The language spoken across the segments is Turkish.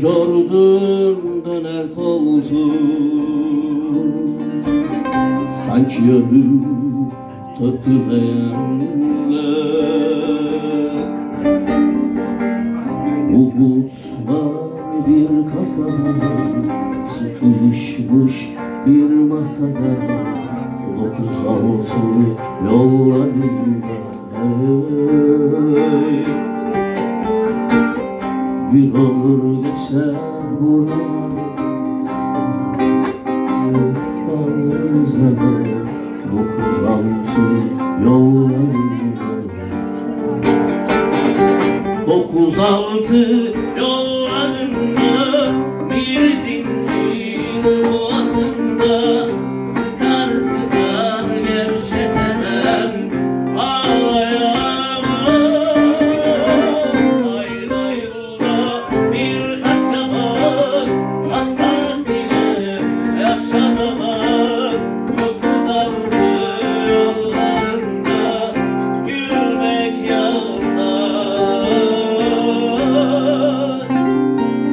Gördüm döner koltuğum, sanki ölüm törpüleyenler. Umutlar bir kasada, sıkışmış bir masada, 36 yollarında hey. Bir olur geçer buralar, yalnızlar 36 yollarında. 36 yollarında, bir zincir boğazında, sıkar sıkar gevşetemem, ağlayamam. Ayrı yolda bir kaçamak, asla bile yaşamamak. 36 yollarında gülmek yasak,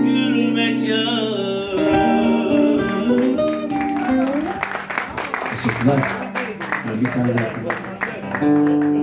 gülmek yasak. Teşekkürler. Bir tane daha.